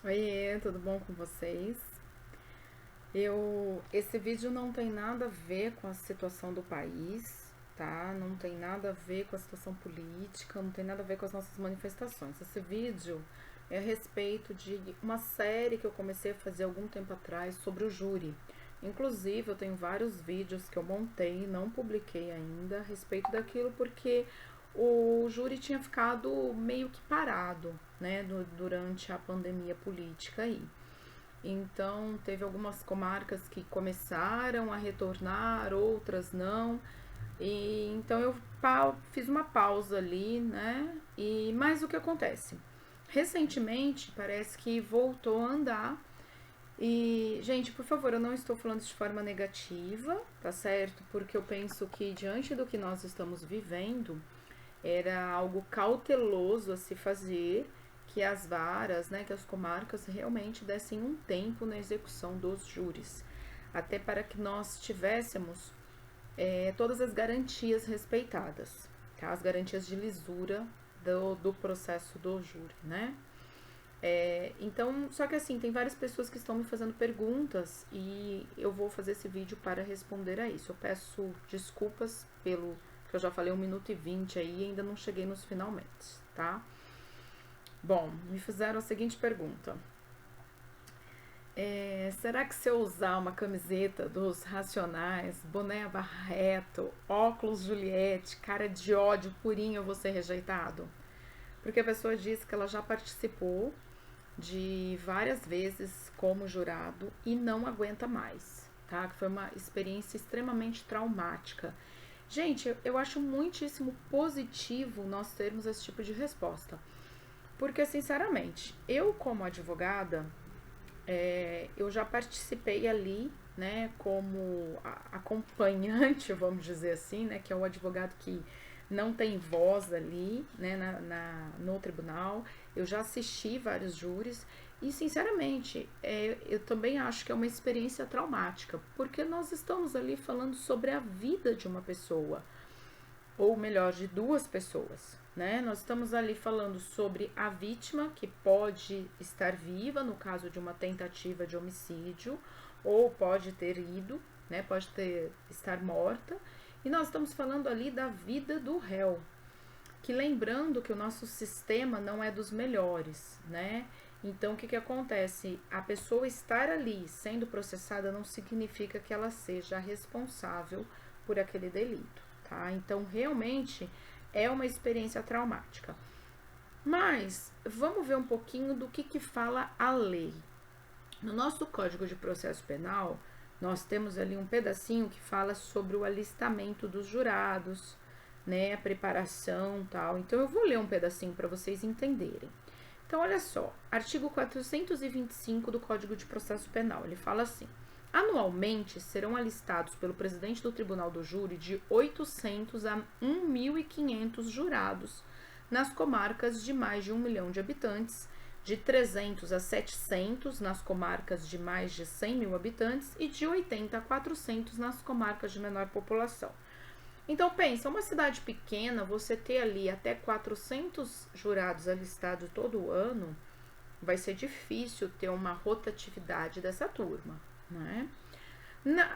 Oiê, tudo bom com vocês? Esse vídeo não tem nada a ver com a situação do país, tá? Não tem nada a ver com a situação política, não tem nada a ver com as nossas manifestações. Esse vídeo é a respeito de uma série que eu comecei a fazer algum tempo atrás sobre o júri. Inclusive, eu tenho vários vídeos que eu montei, não publiquei ainda, a respeito daquilo, porque o júri tinha ficado meio que parado, né, durante a pandemia política aí. Então, teve algumas comarcas que começaram a retornar, outras não. E então eu fiz uma pausa ali, né? Mas o que acontece? Recentemente parece que voltou a andar. E, gente, por favor, eu não estou falando de forma negativa, tá certo? Porque eu penso que diante do que nós estamos vivendo, era algo cauteloso a se fazer, que as varas, né, que as comarcas realmente dessem um tempo na execução dos júris, até para que nós tivéssemos todas as garantias respeitadas, tá? As garantias de lisura do processo do júri, né? Então, só que assim, tem várias pessoas que estão me fazendo perguntas e eu vou fazer esse vídeo para responder a isso. Eu peço desculpas pelo que eu já falei 1 minuto e 20 aí e ainda não cheguei nos finalmente, tá? Bom, me fizeram a seguinte pergunta. Será que se eu usar uma camiseta dos Racionais, boné Barreto, óculos Juliette, cara de ódio purinho, eu vou ser rejeitado? Porque a pessoa diz que ela já participou de várias vezes como jurado e não aguenta mais, tá? Que foi uma experiência extremamente traumática. Gente, eu acho muitíssimo positivo nós termos esse tipo de resposta. Porque, sinceramente, eu como advogada, eu já participei ali, né, como acompanhante, vamos dizer assim, né, que é o advogado que não tem voz ali, né, no tribunal. Eu já assisti vários júris e, sinceramente, eu também acho que é uma experiência traumática, porque nós estamos ali falando sobre a vida de uma pessoa, ou melhor, de duas pessoas, né? Nós estamos ali falando sobre a vítima, que pode estar viva no caso de uma tentativa de homicídio, ou pode ter ido, né? Pode estar morta. E nós estamos falando ali da vida do réu, que lembrando que o nosso sistema não é dos melhores, né? Então, o que acontece? A pessoa estar ali sendo processada não significa que ela seja responsável por aquele delito, tá? Então, realmente é uma experiência traumática. Mas, vamos ver um pouquinho do que fala a lei. No nosso Código de Processo Penal, nós temos ali um pedacinho que fala sobre o alistamento dos jurados, né, a preparação, tal. Então eu vou ler um pedacinho para vocês entenderem. Então olha só, artigo 425 do Código de Processo Penal, ele fala assim: anualmente serão alistados pelo presidente do Tribunal do Júri de 800 a 1.500 jurados nas comarcas de mais de 1 milhão de habitantes, de 300 a 700 nas comarcas de mais de 100 mil habitantes e de 80 a 400 nas comarcas de menor população. Então pensa, uma cidade pequena, você ter ali até 400 jurados alistados todo ano, vai ser difícil ter uma rotatividade dessa turma, né?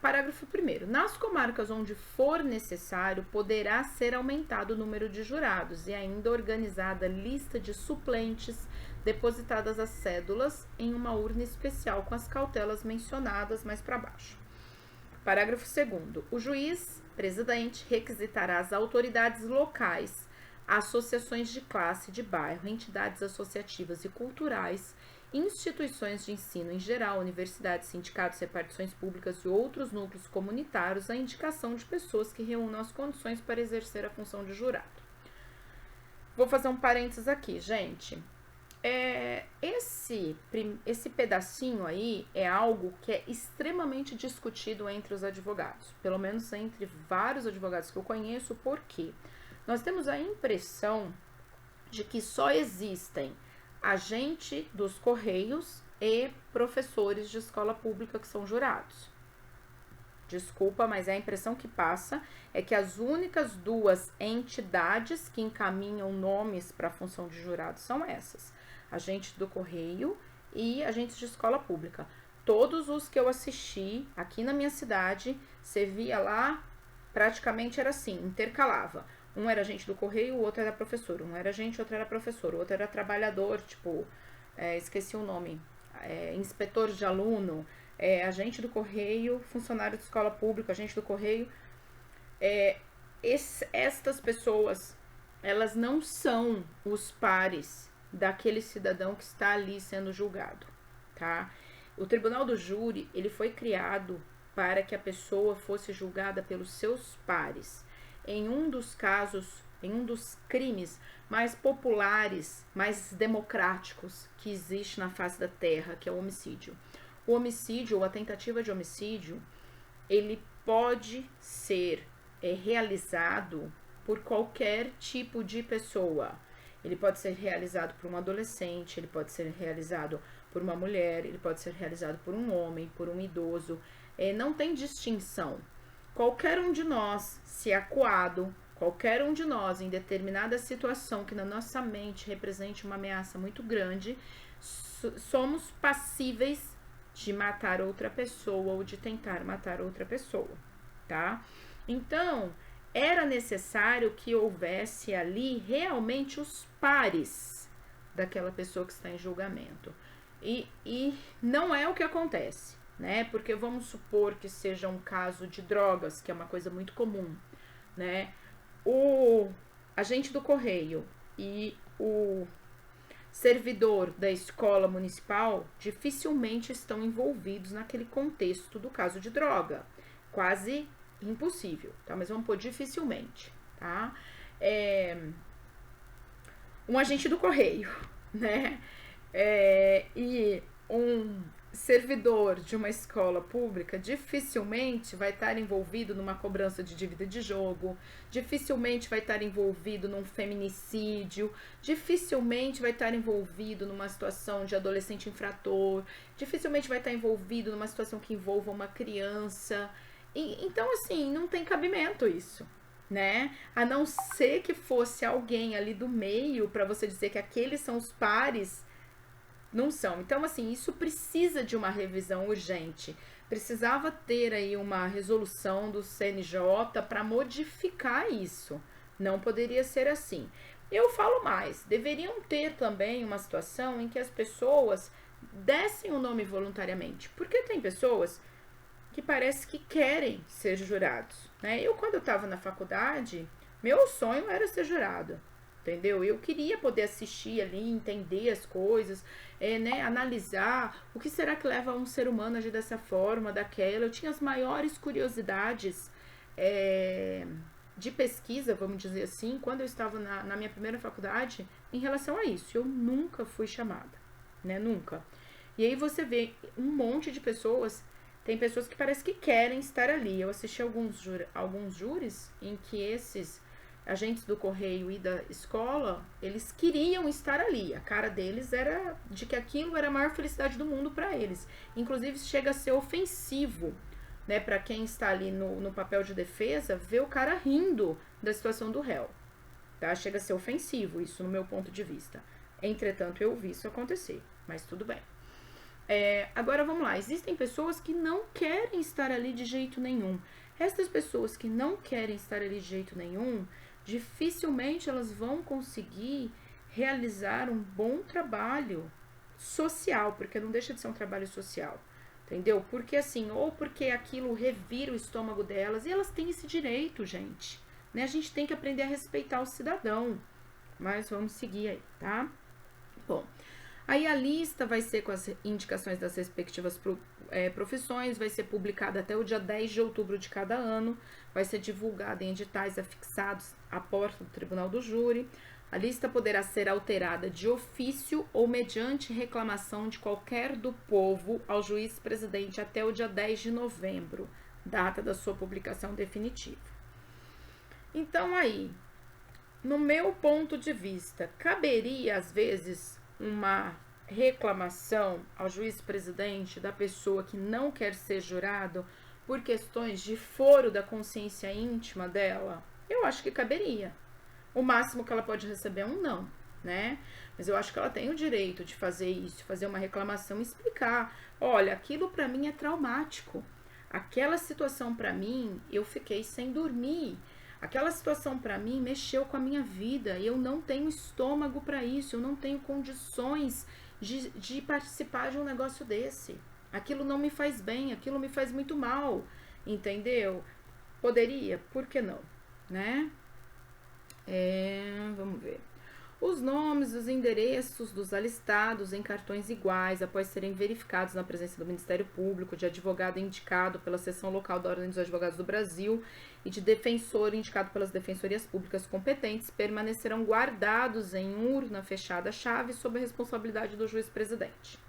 Parágrafo 1º. Nas comarcas onde for necessário, poderá ser aumentado o número de jurados e ainda organizada lista de suplentes depositadas as cédulas em uma urna especial com as cautelas mencionadas mais para baixo. Parágrafo 2º. O juiz presidente requisitará as autoridades locais, associações de classe, de bairro, entidades associativas e culturais, instituições de ensino em geral, universidades, sindicatos, repartições públicas e outros núcleos comunitários a indicação de pessoas que reúnam as condições para exercer a função de jurado. Vou fazer um parênteses aqui, gente. Esse pedacinho aí é algo que é extremamente discutido entre os advogados, pelo menos entre vários advogados que eu conheço, porque nós temos a impressão de que só existem agente dos Correios e professores de escola pública que são jurados. Desculpa, mas a impressão que passa é que as únicas duas entidades que encaminham nomes para a função de jurado são essas: agente do Correio e agentes de escola pública. Todos os que eu assisti aqui na minha cidade, você via lá, praticamente era assim, intercalava. Um era agente do correio, o outro era professor. Um era agente, o outro era professor. O outro era trabalhador, tipo, esqueci o nome, inspetor de aluno, agente do correio, funcionário de escola pública, agente do correio. Estas pessoas, elas não são os pares daquele cidadão que está ali sendo julgado, tá? O tribunal do júri, ele foi criado para que a pessoa fosse julgada pelos seus pares. Em um dos casos, em um dos crimes mais populares, mais democráticos que existe na face da terra, que é o homicídio. O homicídio ou a tentativa de homicídio, ele pode ser realizado por qualquer tipo de pessoa. Ele pode ser realizado por um adolescente, ele pode ser realizado por uma mulher, ele pode ser realizado por um homem, por um idoso. Não tem distinção. Qualquer um de nós, se acuado, qualquer um de nós em determinada situação que na nossa mente represente uma ameaça muito grande, somos passíveis de matar outra pessoa ou de tentar matar outra pessoa, tá? Então, era necessário que houvesse ali realmente os pares daquela pessoa que está em julgamento. E não é o que acontece, né? Porque vamos supor que seja um caso de drogas, que é uma coisa muito comum, né? O agente do correio e o servidor da escola municipal dificilmente estão envolvidos naquele contexto do caso de droga. Quase impossível, tá? Mas vamos pôr dificilmente, tá? Um agente do correio, né? E um servidor de uma escola pública dificilmente vai estar envolvido numa cobrança de dívida de jogo, dificilmente vai estar envolvido num feminicídio, dificilmente vai estar envolvido numa situação de adolescente infrator, dificilmente vai estar envolvido numa situação que envolva uma criança. Então, assim, não tem cabimento isso, né? A não ser que fosse alguém ali do meio para você dizer que aqueles são os pares. Não são. Então, assim, isso precisa de uma revisão urgente. Precisava ter aí uma resolução do CNJ para modificar isso. Não poderia ser assim. Eu falo mais, deveriam ter também uma situação em que as pessoas dessem o nome voluntariamente. Porque tem pessoas que parece que querem ser jurados, né? Eu, quando eu estava na faculdade, meu sonho era ser jurado. Entendeu? Eu queria poder assistir ali, entender as coisas, né, analisar o que será que leva um ser humano a agir dessa forma, daquela. Eu tinha as maiores curiosidades de pesquisa, vamos dizer assim, quando eu estava na minha primeira faculdade, em relação a isso. Eu nunca fui chamada, né? Nunca. E aí você vê um monte de pessoas, tem pessoas que parece que querem estar ali. Eu assisti alguns júris em que esses agentes do correio e da escola, eles queriam estar ali. A cara deles era de que aquilo era a maior felicidade do mundo para eles. Inclusive, chega a ser ofensivo, né, para quem está ali no papel de defesa, ver o cara rindo da situação do réu. Tá? Chega a ser ofensivo, isso no meu ponto de vista. Entretanto, eu vi isso acontecer, mas tudo bem. Agora vamos lá, existem pessoas que não querem estar ali de jeito nenhum. Essas pessoas que não querem estar ali de jeito nenhum, dificilmente elas vão conseguir realizar um bom trabalho social, porque não deixa de ser um trabalho social, entendeu? Porque assim, ou porque aquilo revira o estômago delas, e elas têm esse direito, gente, né? A gente tem que aprender a respeitar o cidadão, mas vamos seguir aí, tá? Bom, aí a lista vai ser com as indicações das respectivas profissões, vai ser publicada até o dia 10 de outubro de cada ano, vai ser divulgada em editais afixados à porta do Tribunal do Júri. A lista poderá ser alterada de ofício ou mediante reclamação de qualquer do povo ao juiz presidente até o dia 10 de novembro, data da sua publicação definitiva. Então aí, no meu ponto de vista, caberia às vezes uma reclamação ao juiz presidente da pessoa que não quer ser jurado por questões de foro da consciência íntima dela? Eu acho que caberia. O máximo que ela pode receber é um não, né? Mas eu acho que ela tem o direito de fazer isso, fazer uma reclamação e explicar. Olha, aquilo para mim é traumático. Aquela situação para mim, eu fiquei sem dormir. Aquela situação para mim mexeu com a minha vida. Eu não tenho estômago para isso, eu não tenho condições de participar de um negócio desse. Aquilo não me faz bem, aquilo me faz muito mal, entendeu? Poderia, por que não, né? Vamos ver. Os nomes, os endereços dos alistados em cartões iguais, após serem verificados na presença do Ministério Público, de advogado indicado pela seção local da Ordem dos Advogados do Brasil e de defensor indicado pelas defensorias públicas competentes, permanecerão guardados em urna fechada à chave sob a responsabilidade do juiz-presidente.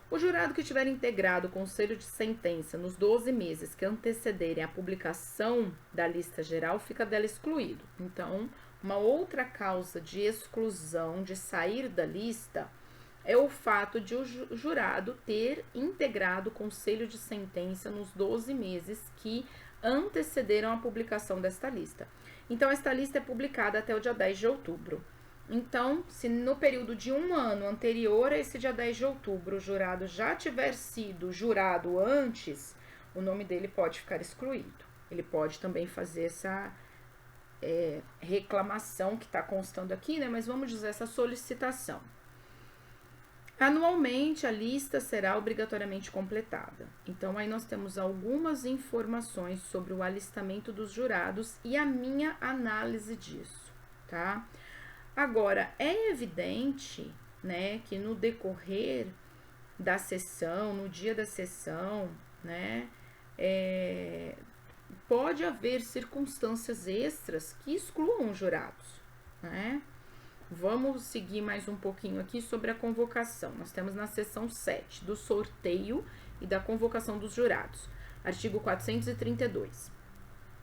O jurado que tiver integrado o conselho de sentença nos 12 meses que antecederem a publicação da lista geral fica dela excluído. Então, uma outra causa de exclusão, de sair da lista, é o fato de o jurado ter integrado o conselho de sentença nos 12 meses que antecederam a publicação desta lista. Então, esta lista é publicada até o dia 10 de outubro. Então, se no período de um ano anterior a esse dia 10 de outubro o jurado já tiver sido jurado antes, o nome dele pode ficar excluído. Ele pode também fazer essa reclamação que está constando aqui, né? Mas vamos dizer essa solicitação. Anualmente, a lista será obrigatoriamente completada. Então, aí nós temos algumas informações sobre o alistamento dos jurados e a minha análise disso, tá? Agora, é evidente, né, que no decorrer da sessão, no dia da sessão, né, pode haver circunstâncias extras que excluam os jurados, né? Vamos seguir mais um pouquinho aqui sobre a convocação. Nós temos na seção 7 do sorteio e da convocação dos jurados, artigo 432.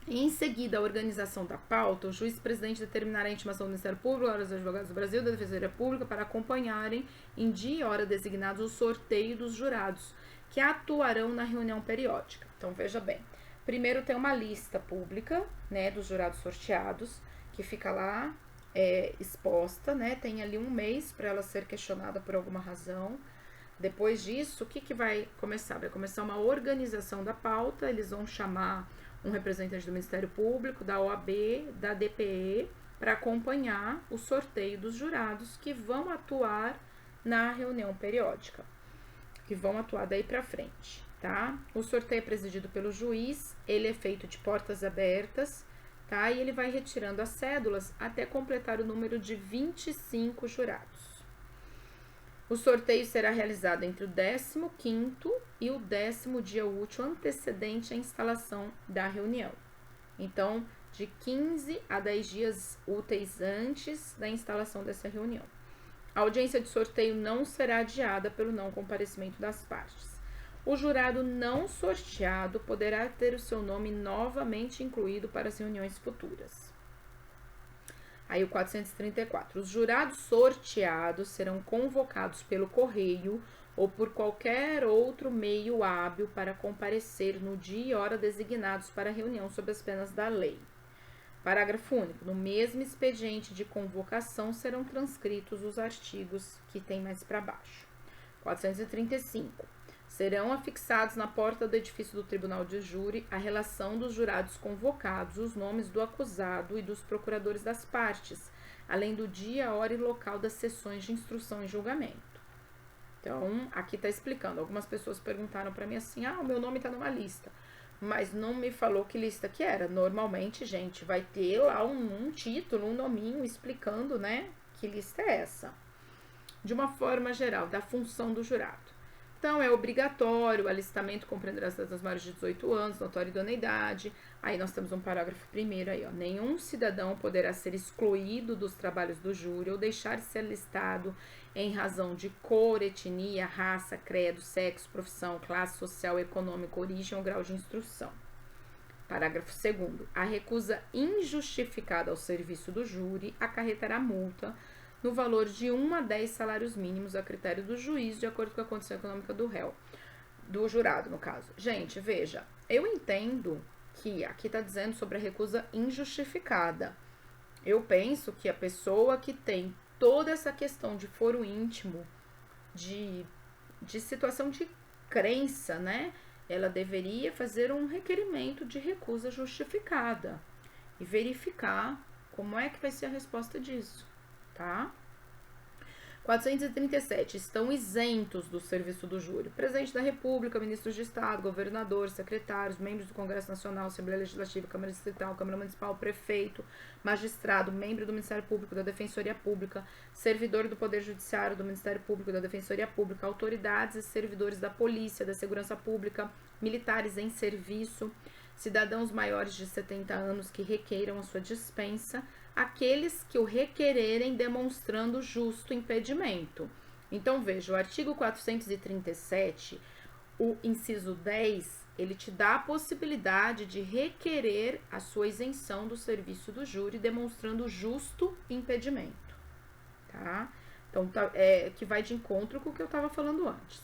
Em seguida, a organização da pauta, o juiz-presidente determinará a intimação do Ministério Público, dos Advogados do Brasil e da Defensoria Pública para acompanharem em dia e hora designados o sorteio dos jurados, que atuarão na reunião periódica. Então, veja bem, primeiro tem uma lista pública, né, dos jurados sorteados, que fica lá exposta, né, tem ali um mês para ela ser questionada por alguma razão. Depois disso, o que vai começar? Vai começar uma organização da pauta, eles vão chamar um representante do Ministério Público, da OAB, da DPE, para acompanhar o sorteio dos jurados que vão atuar na reunião periódica, que vão atuar daí para frente, tá? O sorteio é presidido pelo juiz, ele é feito de portas abertas, tá? E ele vai retirando as cédulas até completar o número de 25 jurados. O sorteio será realizado entre o 15º e o 10º dia útil antecedente à instalação da reunião. Então, de 15 a 10 dias úteis antes da instalação dessa reunião. A audiência de sorteio não será adiada pelo não comparecimento das partes. O jurado não sorteado poderá ter o seu nome novamente incluído para as reuniões futuras. Aí o 434. Os jurados sorteados serão convocados pelo correio ou por qualquer outro meio hábil para comparecer no dia e hora designados para a reunião sob as penas da lei. Parágrafo único. No mesmo expediente de convocação serão transcritos os artigos que tem mais para baixo. 435. Serão afixados na porta do edifício do Tribunal de Júri a relação dos jurados convocados, os nomes do acusado e dos procuradores das partes, além do dia, hora e local das sessões de instrução e julgamento. Então, aqui está explicando. Algumas pessoas perguntaram para mim assim, o meu nome está numa lista, mas não me falou que lista que era. Normalmente, gente, vai ter lá um título, um nominho explicando, né, que lista é essa. De uma forma geral, da função do jurado. Então, é obrigatório, o alistamento compreenderá as datas maiores de 18 anos, notória idoneidade. Aí nós temos um parágrafo primeiro aí, ó. Nenhum cidadão poderá ser excluído dos trabalhos do júri ou deixar de ser alistado em razão de cor, etnia, raça, credo, sexo, profissão, classe social, econômica, origem ou grau de instrução. Parágrafo 2º. A recusa injustificada ao serviço do júri acarretará multa no valor de 1 a 10 salários mínimos a critério do juiz, de acordo com a condição econômica do réu, do jurado, no caso. Gente, veja, eu entendo que aqui está dizendo sobre a recusa injustificada. Eu penso que a pessoa que tem toda essa questão de foro íntimo, de situação de crença, né? Ela deveria fazer um requerimento de recusa justificada e verificar como é que vai ser a resposta disso, tá? 437. Estão isentos do serviço do júri: presidente da República, ministros de Estado, governadores, secretários, membros do Congresso Nacional, Assembleia Legislativa, Câmara Distrital, Câmara Municipal, prefeito, magistrado, membro do Ministério Público, da Defensoria Pública, servidor do Poder Judiciário, do Ministério Público, da Defensoria Pública, autoridades e servidores da Polícia, da Segurança Pública, militares em serviço, cidadãos maiores de 70 anos que requeiram a sua dispensa, aqueles que o requererem demonstrando justo impedimento. Então, veja, o artigo 437, o inciso 10, ele te dá a possibilidade de requerer a sua isenção do serviço do júri demonstrando justo impedimento, tá? Então, que vai de encontro com o que eu estava falando antes.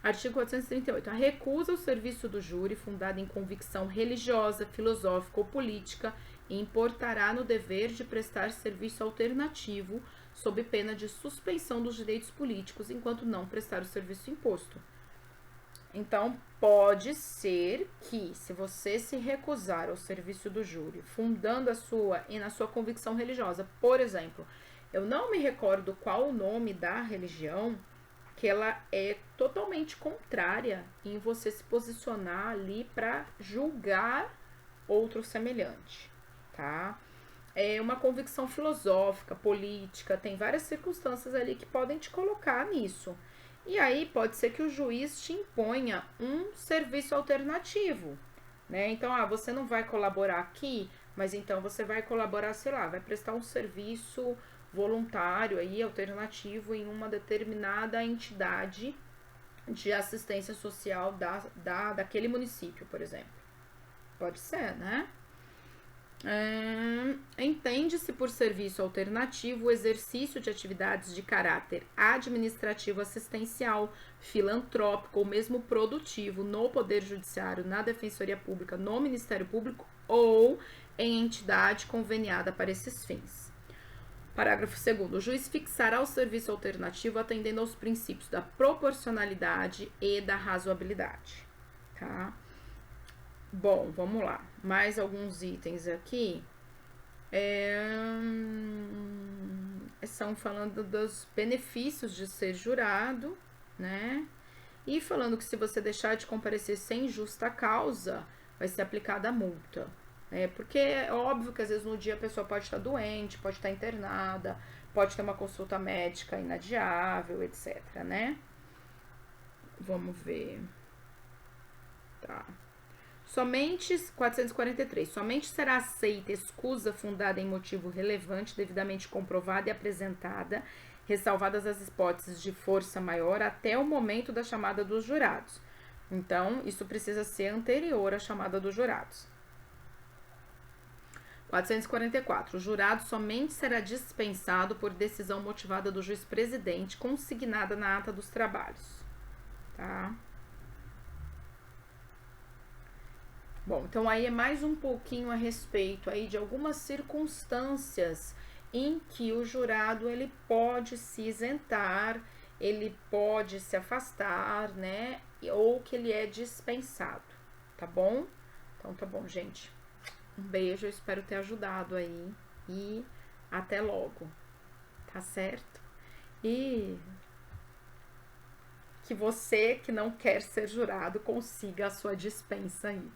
Artigo 438. A recusa ao serviço do júri, fundada em convicção religiosa, filosófica ou política, importará no dever de prestar serviço alternativo, sob pena de suspensão dos direitos políticos, enquanto não prestar o serviço imposto. Então, pode ser que, se você se recusar ao serviço do júri, fundando na sua convicção religiosa, por exemplo, eu não me recordo qual o nome da religião, que ela é totalmente contrária em você se posicionar ali para julgar outro semelhante, tá? É uma convicção filosófica, política, tem várias circunstâncias ali que podem te colocar nisso. E aí pode ser que o juiz te imponha um serviço alternativo, né? Então, você não vai colaborar aqui, mas então você vai colaborar, sei lá, vai prestar um serviço voluntário aí, alternativo, em uma determinada entidade de assistência social daquele município, por exemplo. Pode ser, né? Entende-se por serviço alternativo o exercício de atividades de caráter administrativo, assistencial, filantrópico ou mesmo produtivo no Poder Judiciário, na Defensoria Pública, no Ministério Público ou em entidade conveniada para esses fins. Parágrafo 2º. O juiz fixará o serviço alternativo atendendo aos princípios da proporcionalidade e da razoabilidade, tá? Bom, vamos lá. Mais alguns itens aqui. São falando dos benefícios de ser jurado, né? E falando que se você deixar de comparecer sem justa causa, vai ser aplicada a multa. Porque é óbvio que às vezes no dia a pessoa pode estar doente, pode estar internada, pode ter uma consulta médica inadiável, etc, né? Vamos ver. Tá. Somente 443. Somente será aceita escusa fundada em motivo relevante, devidamente comprovada e apresentada, ressalvadas as hipóteses de força maior até o momento da chamada dos jurados. Então, isso precisa ser anterior à chamada dos jurados. 444. O jurado somente será dispensado por decisão motivada do juiz presidente, consignada na ata dos trabalhos. Tá? Bom, então aí é mais um pouquinho a respeito aí de algumas circunstâncias em que o jurado ele pode se isentar, ele pode se afastar, né? Ou que ele é dispensado, tá bom? Então tá bom, gente. Um beijo, eu espero ter ajudado aí e até logo, tá certo? E que você que não quer ser jurado consiga a sua dispensa aí.